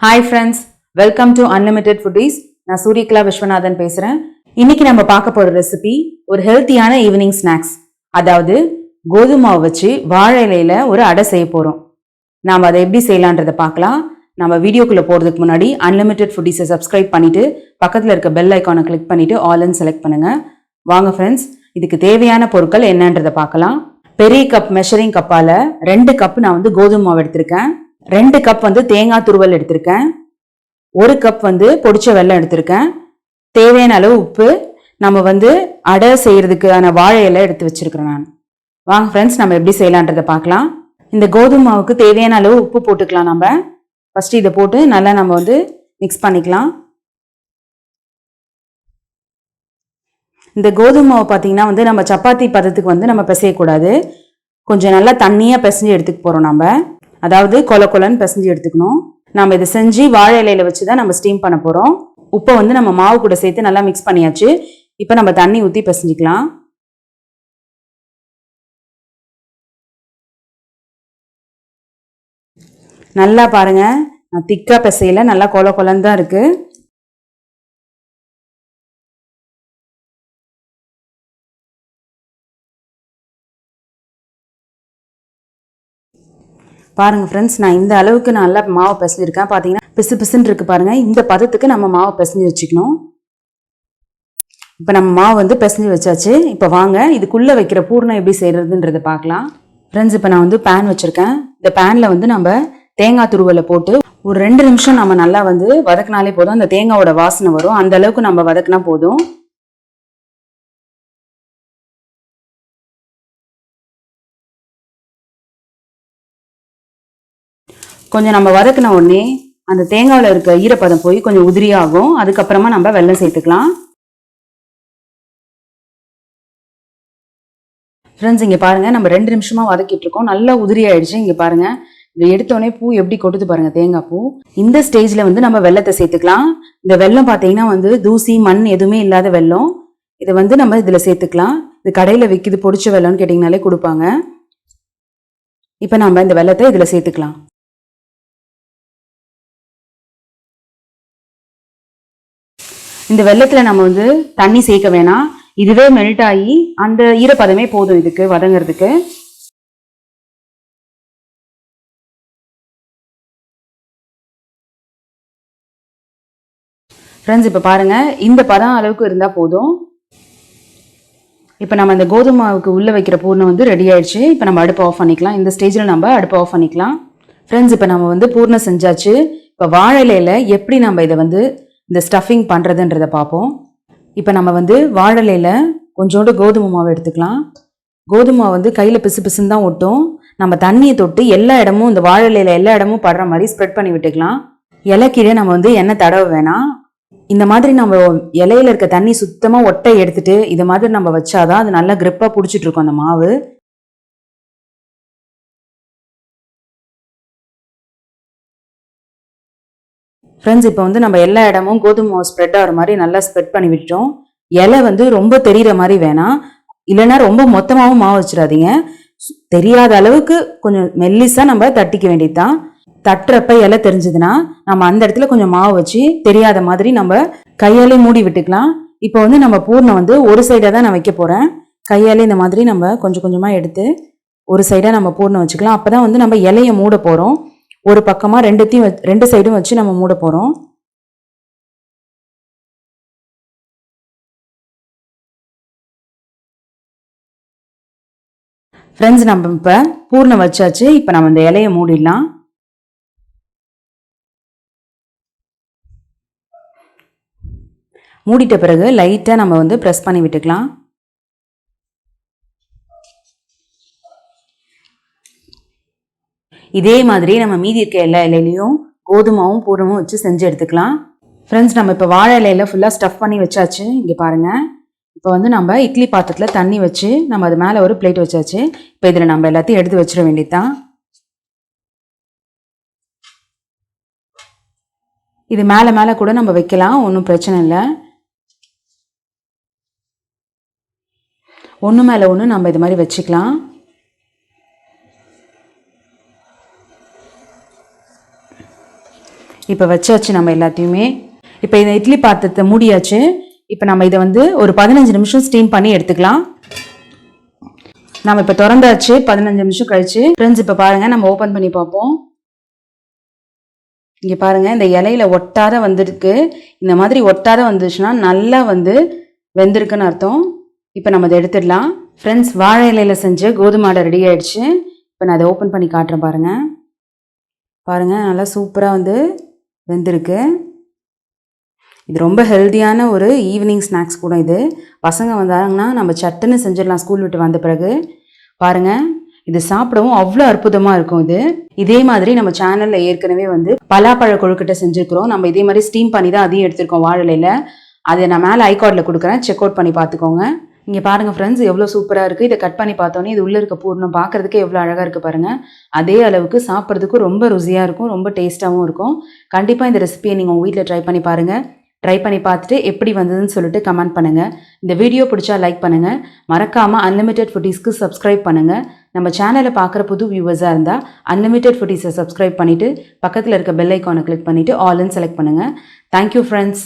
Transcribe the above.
Hi friends, welcome to Unlimited Foodies. நான் சூரியகலா விஸ்வநாதன் பேசுறேன். இன்னைக்கு நம்ம பார்க்க போற ரெசிபி ஒரு ஹெல்த்தியான ஈவினிங் ஸ்நாக்ஸ். அதாவது கோதுமை மாவு வச்சு வாழை இலையில ஒரு அடை செய்ய போறோம். நாம அதை எப்படி செய்யலான்றதை பார்க்கலாம். நம்ம வீடியோக்குள்ள போறதுக்கு முன்னாடி Unlimited Foodies-ஐ சப்ஸ்கிரைப் பண்ணிட்டு பக்கத்துல இருக்க பெல் ஐகானை கிளிக் பண்ணிட்டு ஆல்-ன்னு செலக்ட் பண்ணுங்க. வாங்க ஃப்ரெண்ட்ஸ், இதுக்கு தேவையான பொருட்கள் என்னன்றதை பார்க்கலாம். பெரிய கப் மெஷரிங் கப்பால 2 கப் நான் கோதுமை மாவு எடுத்திருக்கேன். 2 கப் தேங்காய் துருவல் எடுத்திருக்கேன். 1 கப் பொடிச்ச வெல்லம் எடுத்திருக்கேன். தேவையான அளவு உப்பு. நம்ம அடை செய்யறதுக்கான வாழை இலை எடுத்து வச்சிருக்கிறேன் நான். வாங்க ஃப்ரெண்ட்ஸ், நம்ம எப்படி செய்யலான்றதை பார்க்கலாம். இந்த கோதுமை மாவுக்கு தேவையான அளவு உப்பு போட்டுக்கலாம். நம்ம ஃபர்ஸ்ட் இதை போட்டு நல்லா நம்ம மிக்ஸ் பண்ணிக்கலாம். இந்த கோதுமை மாவு பார்த்தீங்கன்னா நம்ம சப்பாத்தி பதத்துக்கு நம்ம பிசையக்கூடாது. கொஞ்சம் நல்லா தண்ணியாக பிசைஞ்சு எடுத்துக்க போகிறோம். நம்ம அதாவது கொலன்னு பிசைஞ்சு எடுத்துக்கணும். நம்ம இதை செஞ்சு வாழை இலையில வச்சு தான் நம்ம ஸ்டீம் பண்ண போகிறோம். உப்பை நம்ம மாவு கூட சேர்த்து நல்லா மிக்ஸ் பண்ணியாச்சு. இப்போ நம்ம தண்ணி ஊற்றி பிசைஞ்சிக்கலாம். நல்லா பாருங்க, நான் திக்கா பிசையில நல்லா கொலன்னு தான் இருக்கு. பாருங்க ஃப்ரெண்ட்ஸ், நான் இந்த அளவுக்கு நல்லா மாவு பிசைஞ்சிருக்கேன். பார்த்தீங்கன்னா பிசுன்னு இருக்கு பாருங்க. இந்த பதத்துக்கு நம்ம மாவு பிசைஞ்சு வச்சுக்கணும். இப்போ நம்ம மாவு பிசைஞ்சு வச்சாச்சு. இப்போ வாங்க இதுக்குள்ளே வைக்கிற பூர்ணம் எப்படி செய்யறதுன்றதை பார்க்கலாம். ஃப்ரெண்ட்ஸ், இப்போ நான் பேன் வச்சிருக்கேன். இந்த பேனில் நம்ம தேங்காய் துருவலை போட்டு ஒரு 2 நிமிஷம் நம்ம நல்லா வதக்கினாலே போதும். அந்த தேங்காயோட வாசனை வரும். அந்த அளவுக்கு நம்ம வதக்கினா போதும். கொஞ்சம் நம்ம வதக்கின உடனே அந்த தேங்காயில் இருக்க ஈரப்பதம் போய் கொஞ்சம் உதிரியாகும். அதுக்கப்புறமா நம்ம வெல்லம் சேர்த்துக்கலாம். ஃப்ரெண்ட்ஸ், இங்கே பாருங்க, நம்ம 2 நிமிஷமா வதக்கிட்டு இருக்கோம். நல்லா உதிரி ஆயிடுச்சு. இங்கே பாருங்க, இதை எடுத்தோடனே பூ எப்படி கொட்டுது பாருங்க, தேங்காய் பூ. இந்த ஸ்டேஜ்ல நம்ம வெல்லத்தை சேர்த்துக்கலாம். இந்த வெல்லம் பார்த்தீங்கன்னா தூசி மண் எதுவுமே இல்லாத வெல்லம். இதை நம்ம இதுல சேர்த்துக்கலாம். இது கடையில விற்கிது, பொடிச்ச வெல்லம்னு கேட்டீங்கனாலே கொடுப்பாங்க. இப்போ நம்ம இந்த வெல்லத்தை இதுல சேர்த்துக்கலாம். இந்த வெல்லத்துல நம்ம தண்ணி சேர்க்க வேணாம். இதுவே மெல்ட் ஆகி அந்த ஈரப்பதமே போதும் இதுக்கு வதங்கிறதுக்கு. ஃப்ரெண்ட்ஸ், இப்போ பாருங்க, இந்த பதம் அளவுக்கு இருந்தா போதும். இப்போ நம்ம இந்த கோதுமை மாவுக்கு உள்ள வைக்கிற பூர்ணம் ரெடி ஆயிடுச்சு. இப்போ நம்ம அடுப்பு ஆஃப் பண்ணிக்கலாம். இந்த ஸ்டேஜில் நம்ம அடுப்பு ஆஃப் பண்ணிக்கலாம். ஃப்ரெண்ட்ஸ், இப்போ நம்ம பூர்ணம் செஞ்சாச்சு. இப்போ வாழை இலையில எப்படி நம்ம இதை இந்த ஸ்டஃபிங் பண்ணுறதுன்றதை பார்ப்போம். இப்போ நம்ம வாழை இலையில கொஞ்சோண்டு கோதுமை மாவு எடுத்துக்கலாம். கோதுமை மாவு கையில் பிசுன்னு தான் ஒட்டும். நம்ம தண்ணியை தொட்டு எல்லா இடமும் இந்த வாழை இலையில எல்லா இடமும் படுற மாதிரி ஸ்ப்ரெட் பண்ணி விட்டுக்கலாம். இலைக்கீழே நம்ம எண்ணெய் தடவை வேணாம். இந்த மாதிரி நம்ம இலையில இருக்க தண்ணி சுத்தமாக ஒட்டை எடுத்துட்டு இது மாதிரி நம்ம வச்சாதான் அது நல்லா கிரிப்பாக பிடிச்சிட்டு இருக்கும் அந்த மாவு. ஃப்ரெண்ட்ஸ், இப்போ நம்ம எல்லா இடமும் கோதுமை மாவு ஸ்ப்ரெட் ஆகிற மாதிரி நல்லா ஸ்ப்ரெட் பண்ணி விட்டுட்டோம். இலை ரொம்ப தெரிகிற மாதிரி வேணாம், இல்லைன்னா ரொம்ப மொத்தமாகவும் மாவு வச்சிடாதீங்க. தெரியாத அளவுக்கு கொஞ்சம் மெல்லிஸாக நம்ம தட்டிக்க வேண்டியதுதான். தட்டுறப்ப இலை தெரிஞ்சதுன்னா நம்ம அந்த இடத்துல கொஞ்சம் மாவு வச்சு தெரியாத மாதிரி நம்ம கையாலே மூடி விட்டுக்கலாம். இப்போ நம்ம பூர்ணம் ஒரு சைடாக தான் நான் வைக்க போகிறேன். கையாலே இந்த மாதிரி நம்ம கொஞ்சம் கொஞ்சமாக எடுத்து ஒரு சைடாக நம்ம பூர்ணம் வச்சுக்கலாம். அப்போ தான் நம்ம இலையை மூட போகிறோம். ஒரு பக்கமாக 2 சைடும் வச்சு நம்ம மூட போகிறோம். ஃப்ரெண்ட்ஸ், நம்ம இப்போ பூர்ணம் வச்சாச்சு. இப்போ நம்ம இந்த இலையை மூடிடலாம். மூடிட்ட பிறகு லைட்டாக நம்ம ப்ரெஸ் பண்ணி விட்டுக்கலாம். இதே மாதிரி நம்ம மீதி இருக்க எல்லா இலையிலையும் கோதுமாவும் பூர்ணமும் வச்சு செஞ்சு எடுத்துக்கலாம். ஃப்ரெண்ட்ஸ், நம்ம இப்போ வாழை இலையில ஃபுல்லாக ஸ்டஃப் பண்ணி வச்சாச்சு. இங்கே பாருங்க, இப்போ நம்ம இட்லி பாத்திரத்தில் தண்ணி வச்சு நம்ம அது மேலே ஒரு பிளேட் வச்சாச்சு. இப்போ இதில் நம்ம எல்லாத்தையும் எடுத்து வச்சிட வேண்டியதுதான். இது மேலே கூட நம்ம வைக்கலாம், ஒன்றும் பிரச்சனை இல்லை. ஒன்று மேலே ஒன்று நம்ம இது மாதிரி வச்சுக்கலாம். இப்போ வச்சாச்சு நம்ம எல்லாத்தையுமே. இப்போ இந்த இட்லி பாத்திரத்தை மூடியாச்சு. இப்போ நம்ம இதை வந்து ஒரு 15 நிமிஷம் ஸ்டீம் பண்ணி எடுத்துக்கலாம். நம்ம இப்போ திறந்தாச்சு 15 நிமிஷம் கழிச்சு. ஃப்ரெண்ட்ஸ் இப்போ பாருங்க, நம்ம ஓப்பன் பண்ணி பார்ப்போம். இங்கே பாருங்க, இந்த இலையில ஒட்டாத வந்திருக்கு. இந்த மாதிரி ஒட்டாத வந்துச்சுன்னா நல்லா வந்து வெந்திருக்குன்னு அர்த்தம். இப்போ நம்ம அதை எடுத்துடலாம். ஃப்ரெண்ட்ஸ், வாழை இலையில செஞ்ச கோதுமை அடை ரெடி ஆயிடுச்சு. இப்போ நான் அதை ஓப்பன் பண்ணி காட்டுறேன் பாருங்க. பாருங்க, நல்லா சூப்பராக வந்து வெந்திருக்கு. இது ரொம்ப ஹெல்த்தியான ஒரு ஈவினிங் ஸ்நாக்ஸ் கூட. இது பசங்க வந்தாங்கன்னா நம்ம சட்டுன்னு செஞ்சிடலாம் ஸ்கூல் விட்டு வந்த பிறகு. பாருங்க, இது சாப்பிடவும் அவ்வளோ அற்புதமாக இருக்கும். இதே மாதிரி நம்ம சேனலில் ஏற்கனவே வந்து பலாப்பழ கொழுக்கட்டை செஞ்சுருக்கிறோம். நம்ம இதே மாதிரி ஸ்டீம் பண்ணி தான் அதையும் எடுத்திருக்கோம் வாழலையில். அதை நான் மேலே ஐகார்டில் கொடுக்குறேன், செக் அவுட் பண்ணி பார்த்துக்கோங்க. இங்கே பாருங்கள் ஃப்ரெண்ட்ஸ், எவ்வளோ சூப்பராக இருக்குது. இதை கட் பண்ணி பார்த்தோன்னே இது உள்ளே இருக்க பூர்ணம் பார்க்குறதுக்கே எவ்வளோ அழகாக இருக்குது பாருங்கள். அதே அளவுக்கு சாப்பிட்றதுக்கும் ரொம்ப ருசியாக இருக்கும், ரொம்ப டேஸ்ட்டாகவும் இருக்கும். கண்டிப்பாக இந்த ரெசிபியை நீங்கள் உங்கள் வீட்டில் ட்ரை பண்ணி பாருங்கள். ட்ரை பண்ணி பார்த்துட்டு எப்படி வந்ததுன்னு சொல்லிட்டு கமெண்ட் பண்ணுங்கள். இந்த வீடியோ பிடிச்சா லைக் பண்ணுங்கள். மறக்காமல் அன்லிமிட்டெட் ஃபுட்டீஸ்க்கு சப்ஸ்கிரைப் பண்ணுங்கள். நம்ம சேனலை பார்க்குற புது வியூவர்ஸாக இருந்தால் அன்லிமிட்டெட் ஃபுட்டீஸை சப்ஸ்கிரைப் பண்ணிவிட்டு பக்கத்தில் இருக்க பெல் ஐக்கானை கிளிக் பண்ணிவிட்டு ஆல்னு செலக்ட் பண்ணுங்கள். Thank you friends.